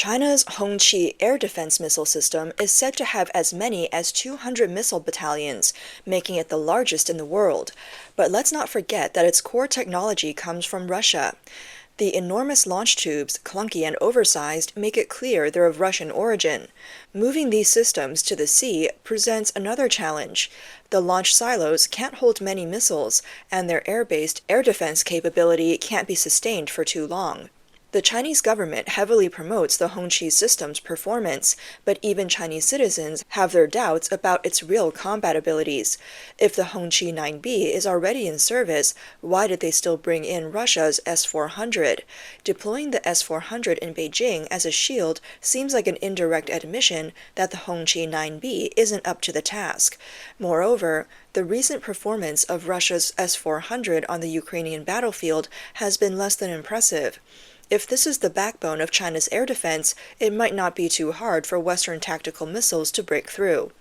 China's Hongqi air defense missile system is said to have as many as 200 missile battalions, making it the largest in the world. But let's not forget that its core technology comes from Russia. The enormous launch tubes, clunky and oversized, make it clear they're of Russian origin. Moving these systems to the sea presents another challenge. The launch silos can't hold many missiles, and their air-based air defense capability can't be sustained for too long. The Chinese government heavily promotes the Hongqi system's performance, but even Chinese citizens have their doubts about its real combat abilities. If the Hongqi 9B is already in service, why did they still bring in Russia's S-400? Deploying the S-400 in Beijing as a shield seems like an indirect admission that the Hongqi 9B isn't up to the task. Moreover, the recent performance of Russia's S-400 on the Ukrainian battlefield has been less than impressive. If this is the backbone of China's air defense, it might not be too hard for Western tactical missiles to break through.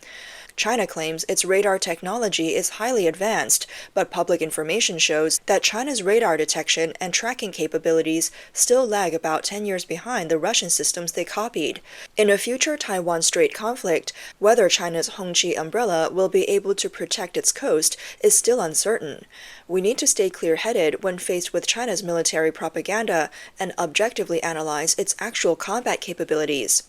China claims its radar technology is highly advanced, but public information shows that China's radar detection and tracking capabilities still lag about 10 years behind the Russian systems they copied. In a future Taiwan Strait conflict, whether China's Hongqi umbrella will be able to protect its coast is still uncertain. We need to stay clear-headed when faced with China's military propaganda and objectively analyze its actual combat capabilities.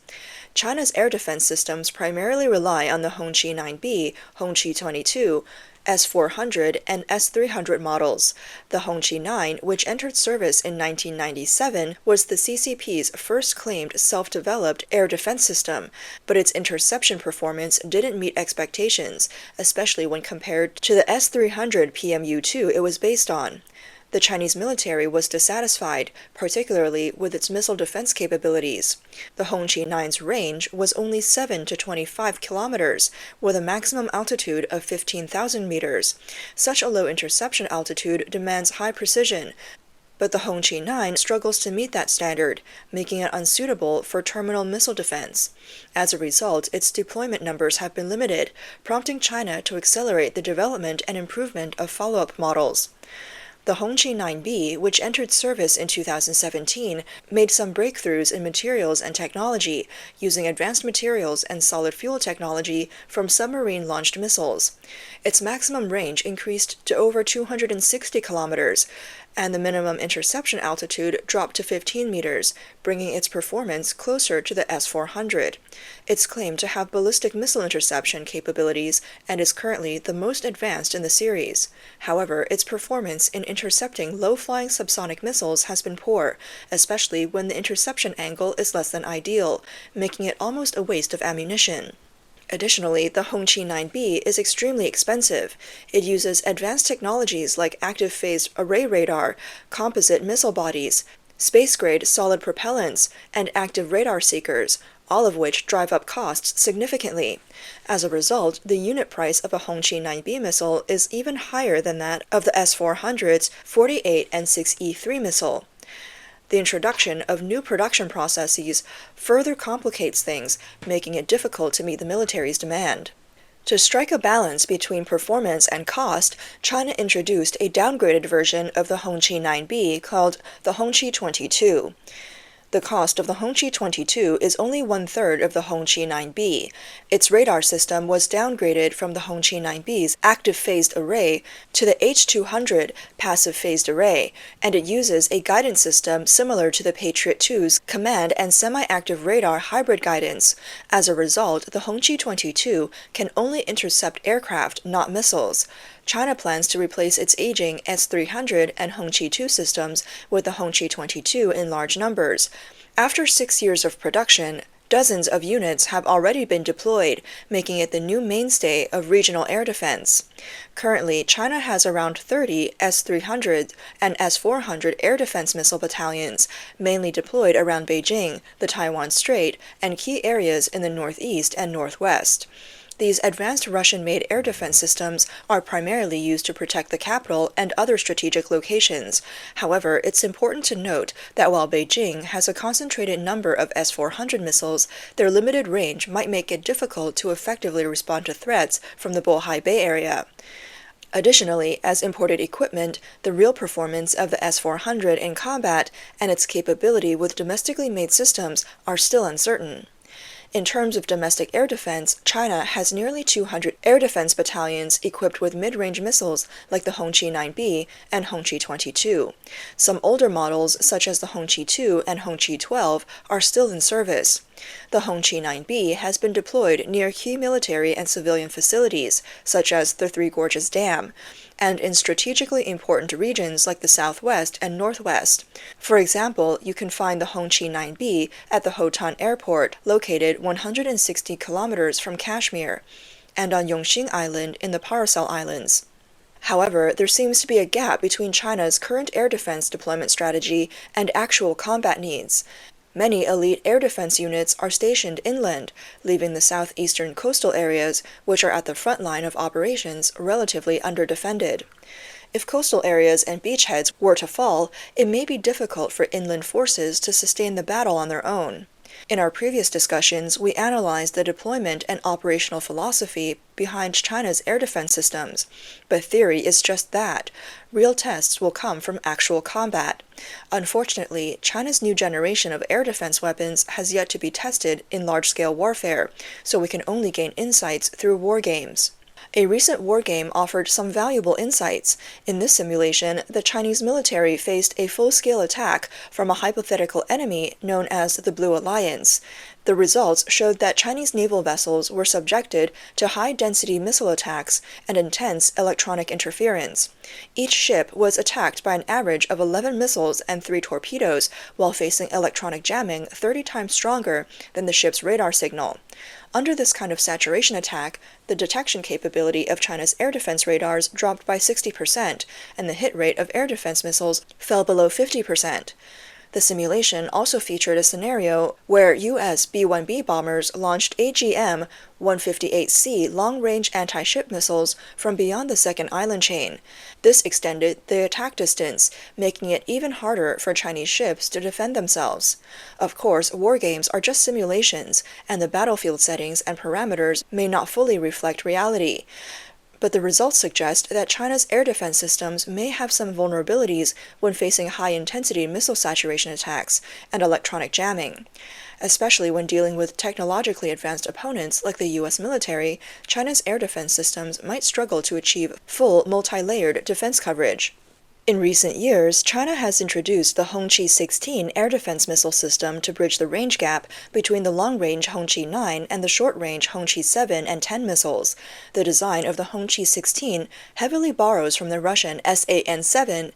China's air defense systems primarily rely on the Hongqi 9B, Hongqi 22, S-400, and S-300 models. The Hongqi 9, which entered service in 1997, was the CCP's first claimed self-developed air defense system, but its interception performance didn't meet expectations, especially when compared to the S-300 PMU-2 it was based on. The Chinese military was dissatisfied, particularly with its missile defense capabilities. The Hongqi 9's range was only 7 to 25 kilometers, with a maximum altitude of 15,000 meters. Such a low interception altitude demands high precision, but the Hongqi 9 struggles to meet that standard, making it unsuitable for terminal missile defense. As a result, its deployment numbers have been limited, prompting China to accelerate the development and improvement of follow-up models. The Hongqi 9B, which entered service in 2017, made some breakthroughs in materials and technology, using advanced materials and solid fuel technology from submarine-launched missiles. Its maximum range increased to over 260 kilometers, and the minimum interception altitude dropped to 15 meters, bringing its performance closer to the S-400. It's claimed to have ballistic missile interception capabilities and is currently the most advanced in the series. However, its performance in intercepting low-flying subsonic missiles has been poor, especially when the interception angle is less than ideal, making it almost a waste of ammunition. Additionally, the Hongqi 9B is extremely expensive. It uses advanced technologies like active phased array radar, composite missile bodies, space-grade solid propellants, and active radar seekers, all of which drive up costs significantly. As a result, the unit price of a Hongqi 9B missile is even higher than that of the S-400's 48 and 6E3 missile. The introduction of new production processes further complicates things, making it difficult to meet the military's demand. To strike a balance between performance and cost, China introduced a downgraded version of the Hongqi 9B called the Hongqi 22. The cost of the Hongqi 22 is only one-third of the Hongqi 9B. Its radar system was downgraded from the Hongqi 9B's active phased array to the H200 passive phased array, and it uses a guidance system similar to the Patriot 2's command and semi-active radar hybrid guidance. As a result, the Hongqi 22 can only intercept aircraft, not missiles. China plans to replace its aging S-300 and Hongqi 2 systems with the Hongqi 22 in large numbers. After 6 years of production, dozens of units have already been deployed, making it the new mainstay of regional air defense. Currently, China has around 30 S-300 and S-400 air defense missile battalions, mainly deployed around Beijing, the Taiwan Strait, and key areas in the northeast and northwest. These advanced Russian-made air defense systems are primarily used to protect the capital and other strategic locations. However, it's important to note that while Beijing has a concentrated number of S-400 missiles, their limited range might make it difficult to effectively respond to threats from the Bohai Bay area. Additionally, as imported equipment, the real performance of the S-400 in combat and its capability with domestically made systems are still uncertain. In terms of domestic air defense, China has nearly 200 air defense battalions equipped with mid-range missiles like the Hongqi 9B and Hongqi 22. Some older models, such as the Hongqi 2 and Hongqi 12, are still in service. The Hongqi 9B has been deployed near key military and civilian facilities, such as the Three Gorges Dam, and in strategically important regions like the southwest and northwest. For example, you can find the Hongqi 9B at the Hotan Airport, located 160 kilometers from Kashmir, and on Yongxing Island in the Paracel Islands. However, there seems to be a gap between China's current air defense deployment strategy and actual combat needs. Many elite air defense units are stationed inland, leaving the southeastern coastal areas, which are at the front line of operations, relatively underdefended. If coastal areas and beachheads were to fall, it may be difficult for inland forces to sustain the battle on their own. In our previous discussions, we analyzed the deployment and operational philosophy behind China's air defense systems, but theory is just that. Real tests will come from actual combat. Unfortunately, China's new generation of air defense weapons has yet to be tested in large-scale warfare, so we can only gain insights through war games. A recent war game offered some valuable insights. In this simulation, the Chinese military faced a full-scale attack from a hypothetical enemy known as the Blue Alliance. The results showed that Chinese naval vessels were subjected to high-density missile attacks and intense electronic interference. Each ship was attacked by an average of 11 missiles and 3 torpedoes while facing electronic jamming 30 times stronger than the ship's radar signal. Under this kind of saturation attack, the detection capability of China's air defense radars dropped by 60%, and the hit rate of air defense missiles fell below 50%. The simulation also featured a scenario where U.S. B-1B bombers launched AGM-158C long-range anti-ship missiles from beyond the second island chain. This extended the attack distance, making it even harder for Chinese ships to defend themselves. Of course, war games are just simulations, and the battlefield settings and parameters may not fully reflect reality. But the results suggest that China's air defense systems may have some vulnerabilities when facing high-intensity missile saturation attacks and electronic jamming. Especially when dealing with technologically advanced opponents like the U.S. military, China's air defense systems might struggle to achieve full multi-layered defense coverage. In recent years, China has introduced the Hongqi 16 air defense missile system to bridge the range gap between the long-range Hongqi 9 and the short-range Hongqi 7 and 10 missiles. The design of the Hongqi 16 heavily borrows from the Russian SAN-7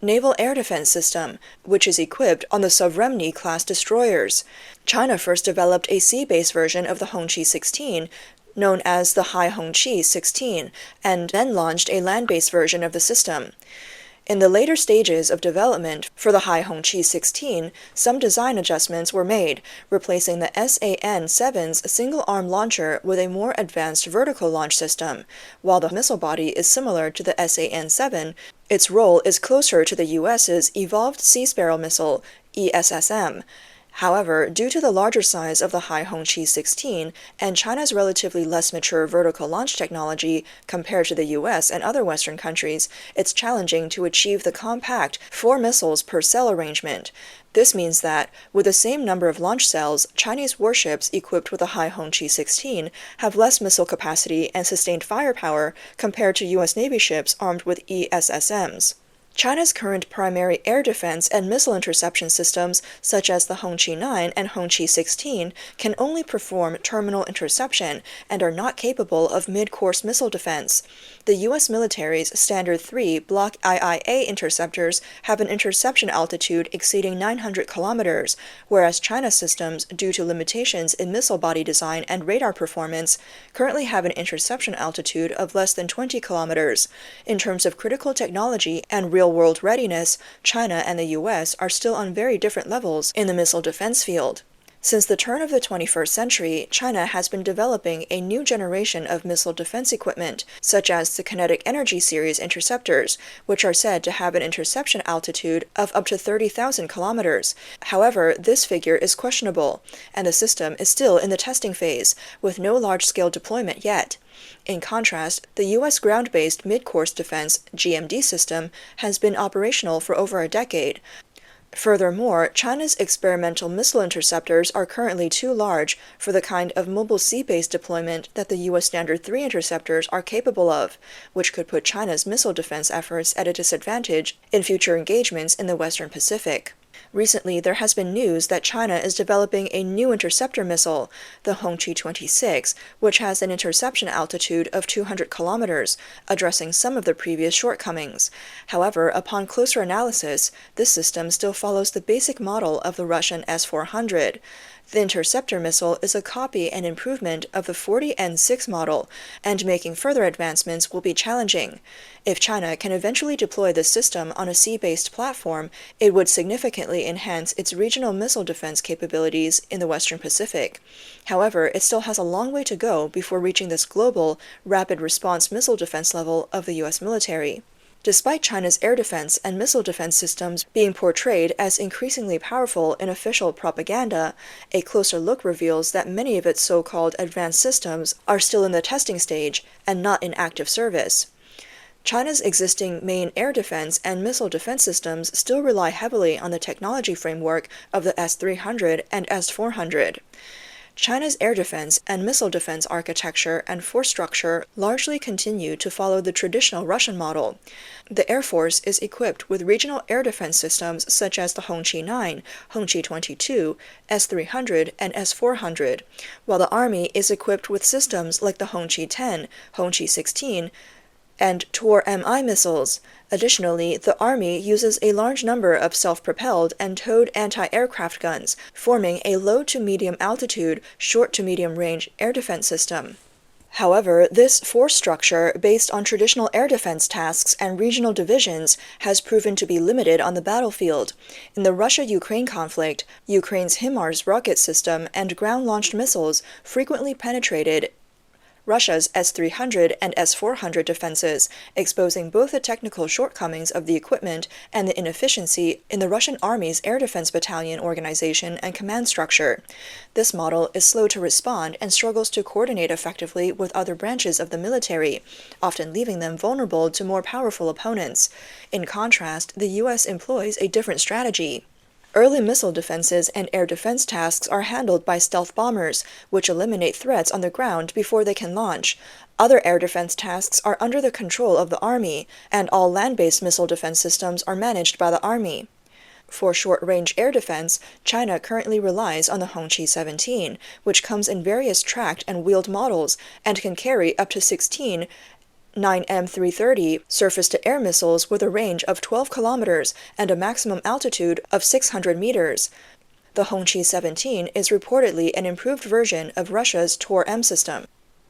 naval air defense system, which is equipped on the Sovremny-class destroyers. China first developed a sea-based version of the Hongqi 16, known as the Hai Hongqi 16, and then launched a land-based version of the system. In the later stages of development for the Hai Hongqi 16, some design adjustments were made, replacing the SAN-7's single-arm launcher with a more advanced vertical launch system. While the missile body is similar to the SAN-7, its role is closer to the U.S.'s Evolved Sea Sparrow missile, ESSM. However, due to the larger size of the Hai Hongqi 16 and China's relatively less mature vertical launch technology compared to the US and other Western countries, it's challenging to achieve the compact 4 missiles per cell arrangement. This means that, with the same number of launch cells, Chinese warships equipped with the Hai Hongqi 16 have less missile capacity and sustained firepower compared to US Navy ships armed with ESSMs. China's current primary air defense and missile interception systems, such as the Hongqi 9 and Hongqi 16, can only perform terminal interception and are not capable of mid-course missile defense. The U.S. military's Standard 3 Block IIA interceptors have an interception altitude exceeding 900 kilometers, whereas China's systems, due to limitations in missile body design and radar performance, currently have an interception altitude of less than 20 kilometers. In terms of critical technology and real-world readiness, China and the U.S. are still on very different levels in the missile defense field. Since the turn of the 21st century, China has been developing a new generation of missile defense equipment, such as the kinetic energy series interceptors, which are said to have an interception altitude of up to 30,000 kilometers. However, this figure is questionable, and the system is still in the testing phase, with no large-scale deployment yet. In contrast, the U.S. ground-based mid-course defense GMD system has been operational for over a decade. Furthermore, China's experimental missile interceptors are currently too large for the kind of mobile sea-based deployment that the U.S. Standard 3 interceptors are capable of, which could put China's missile defense efforts at a disadvantage in future engagements in the Western Pacific. Recently, there has been news that China is developing a new interceptor missile, the Hongqi 26, which has an interception altitude of 200 kilometers, addressing some of the previous shortcomings. However, upon closer analysis, this system still follows the basic model of the Russian S-400. The interceptor missile is a copy and improvement of the 40N6 model, and making further advancements will be challenging. If China can eventually deploy this system on a sea-based platform, it would significantly enhance its regional missile defense capabilities in the Western Pacific. However, it still has a long way to go before reaching this global, rapid response missile defense level of the U.S. military. Despite China's air defense and missile defense systems being portrayed as increasingly powerful in official propaganda, a closer look reveals that many of its so-called advanced systems are still in the testing stage and not in active service. China's existing main air defense and missile defense systems still rely heavily on the technology framework of the S-300 and S-400. China's air defense and missile defense architecture and force structure largely continue to follow the traditional Russian model. The Air Force is equipped with regional air defense systems such as the Hongqi 9, Hongqi 22, S-300, and S-400, while the Army is equipped with systems like the Hongqi 10, Hongqi 16, and Tor-Mi missiles. Additionally, the Army uses a large number of self-propelled and towed anti-aircraft guns, forming a low to medium altitude, short to medium range air defense system. However, this force structure, based on traditional air defense tasks and regional divisions, has proven to be limited on the battlefield. In the Russia-Ukraine conflict, Ukraine's HIMARS rocket system and ground-launched missiles frequently penetrated Russia's S-300 and S-400 defenses, exposing both the technical shortcomings of the equipment and the inefficiency in the Russian Army's air defense battalion organization and command structure. This model is slow to respond and struggles to coordinate effectively with other branches of the military, often leaving them vulnerable to more powerful opponents. In contrast, the U.S. employs a different strategy. Early missile defenses and air defense tasks are handled by stealth bombers, which eliminate threats on the ground before they can launch. Other air defense tasks are under the control of the Army, and all land-based missile defense systems are managed by the Army. For short-range air defense, China currently relies on the Hongqi 17, which comes in various tracked and wheeled models and can carry up to 16 9M330 surface-to-air missiles with a range of 12 kilometers and a maximum altitude of 600 meters. The Hongqi 17 is reportedly an improved version of Russia's Tor-Mi system.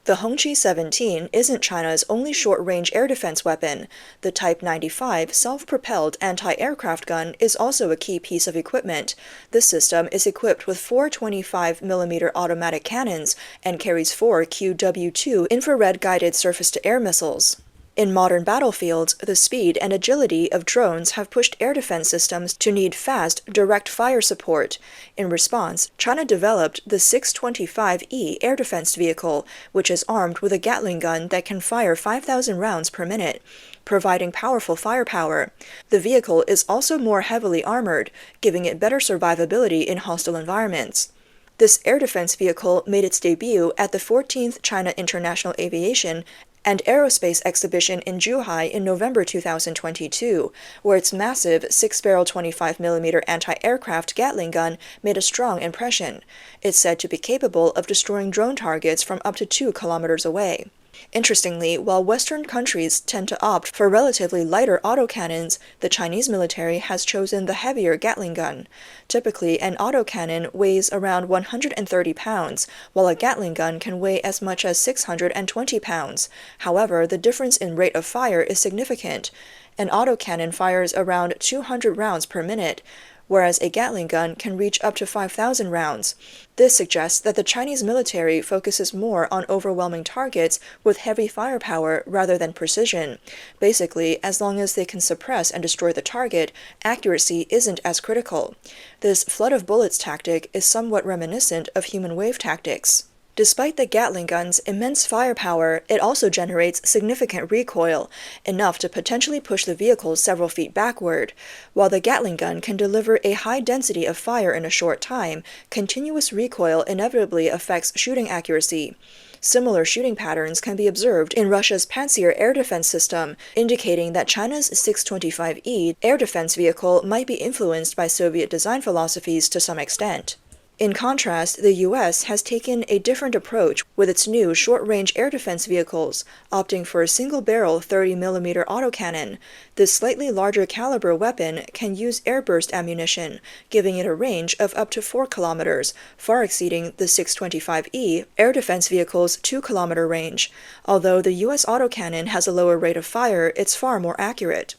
The Hongqi 17 isn't China's only short-range air defense weapon. The Type 95 self-propelled anti-aircraft gun is also a key piece of equipment. This system is equipped with 4 25mm automatic cannons and carries 4 QW-2 infrared-guided surface-to-air missiles. In modern battlefields, the speed and agility of drones have pushed air defense systems to need fast, direct fire support. In response, China developed the 625E air defense vehicle, which is armed with a Gatling gun that can fire 5,000 rounds per minute, providing powerful firepower. The vehicle is also more heavily armored, giving it better survivability in hostile environments. This air defense vehicle made its debut at the 14th China International Aviation and Aerospace Exhibition in Zhuhai in November 2022, where its massive 6-barrel 25mm anti-aircraft Gatling gun made a strong impression. It's said to be capable of destroying drone targets from up to 2 kilometers away. Interestingly, while Western countries tend to opt for relatively lighter autocannons, the Chinese military has chosen the heavier Gatling gun. Typically, an autocannon weighs around 130 pounds, while a Gatling gun can weigh as much as 620 pounds. However, the difference in rate of fire is significant. An autocannon fires around 200 rounds per minute, whereas a Gatling gun can reach up to 5,000 rounds. This suggests that the Chinese military focuses more on overwhelming targets with heavy firepower rather than precision. Basically, as long as they can suppress and destroy the target, accuracy isn't as critical. This flood of bullets tactic is somewhat reminiscent of human wave tactics. Despite the Gatling gun's immense firepower, it also generates significant recoil, enough to potentially push the vehicle several feet backward. While the Gatling gun can deliver a high density of fire in a short time, continuous recoil inevitably affects shooting accuracy. Similar shooting patterns can be observed in Russia's Pantsir air defense system, indicating that China's 625E air defense vehicle might be influenced by Soviet design philosophies to some extent. In contrast, the U.S. has taken a different approach with its new short-range air defense vehicles, opting for a single-barrel 30mm autocannon. This slightly larger caliber weapon can use airburst ammunition, giving it a range of up to 4 kilometers, far exceeding the 625E air defense vehicle's 2-kilometer range. Although the U.S. autocannon has a lower rate of fire, it's far more accurate.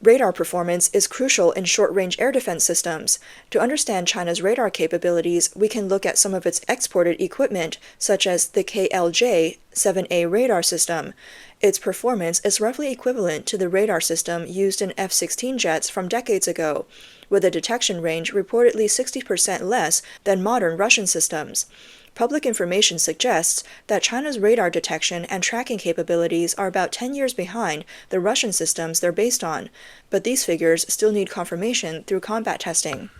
Radar performance is crucial in short-range air defense systems. To understand China's radar capabilities, we can look at some of its exported equipment, such as the KLJ-7A radar system. Its performance is roughly equivalent to the radar system used in F-16 jets from decades ago, with a detection range reportedly 60% less than modern Russian systems. Public information suggests that China's radar detection and tracking capabilities are about 10 years behind the Russian systems they're based on, but these figures still need confirmation through combat testing.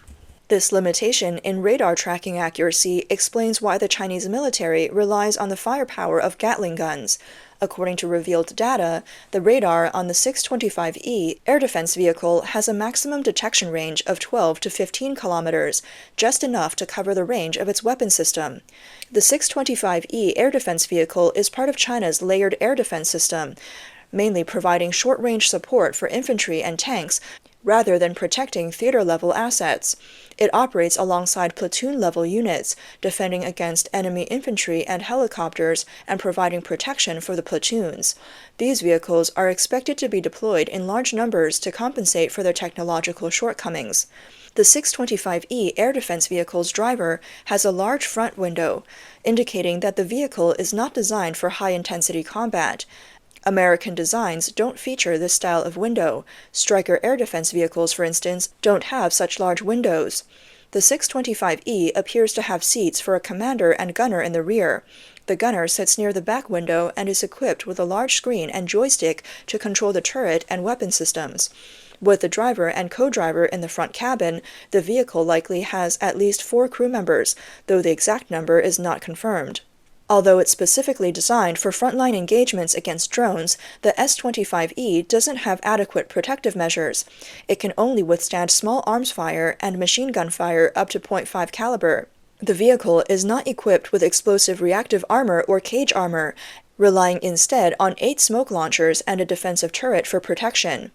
This limitation in radar tracking accuracy explains why the Chinese military relies on the firepower of Gatling guns. According to revealed data, the radar on the 625E air defense vehicle has a maximum detection range of 12 to 15 kilometers, just enough to cover the range of its weapon system. The 625E air defense vehicle is part of China's layered air defense system, mainly providing short-range support for infantry and tanks rather than protecting theater-level assets. It operates alongside platoon-level units, defending against enemy infantry and helicopters and providing protection for the platoons. These vehicles are expected to be deployed in large numbers to compensate for their technological shortcomings. The 625E air defense vehicle's driver has a large front window, indicating that the vehicle is not designed for high-intensity combat. American designs don't feature this style of window. Stryker air defense vehicles, for instance, don't have such large windows. The 625E appears to have seats for a commander and gunner in the rear. The gunner sits near the back window and is equipped with a large screen and joystick to control the turret and weapon systems. With the driver and co-driver in the front cabin, the vehicle likely has at least 4 crew members, though the exact number is not confirmed. Although it's specifically designed for frontline engagements against drones, the S-25E doesn't have adequate protective measures. It can only withstand small arms fire and machine gun fire up to .5 caliber. The vehicle is not equipped with explosive reactive armor or cage armor, relying instead on 8 smoke launchers and a defensive turret for protection.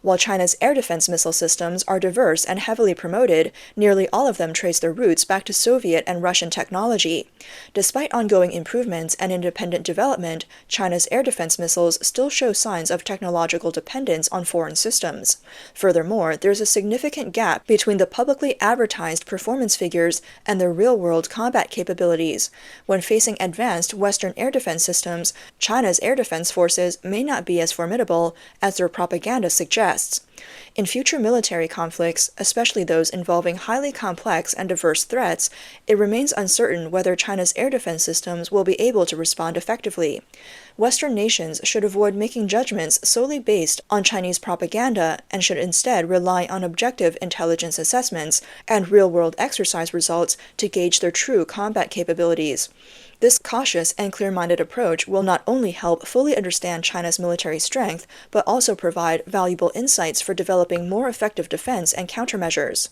While China's air defense missile systems are diverse and heavily promoted, nearly all of them trace their roots back to Soviet and Russian technology. Despite ongoing improvements and independent development, China's air defense missiles still show signs of technological dependence on foreign systems. Furthermore, there's a significant gap between the publicly advertised performance figures and their real-world combat capabilities. When facing advanced Western air defense systems, China's air defense forces may not be as formidable as their propaganda suggests. In future military conflicts, especially those involving highly complex and diverse threats, it remains uncertain whether China's air defense systems will be able to respond effectively. Western nations should avoid making judgments solely based on Chinese propaganda and should instead rely on objective intelligence assessments and real-world exercise results to gauge their true combat capabilities. This cautious and clear-minded approach will not only help fully understand China's military strength, but also provide valuable insights for developing more effective defense and countermeasures.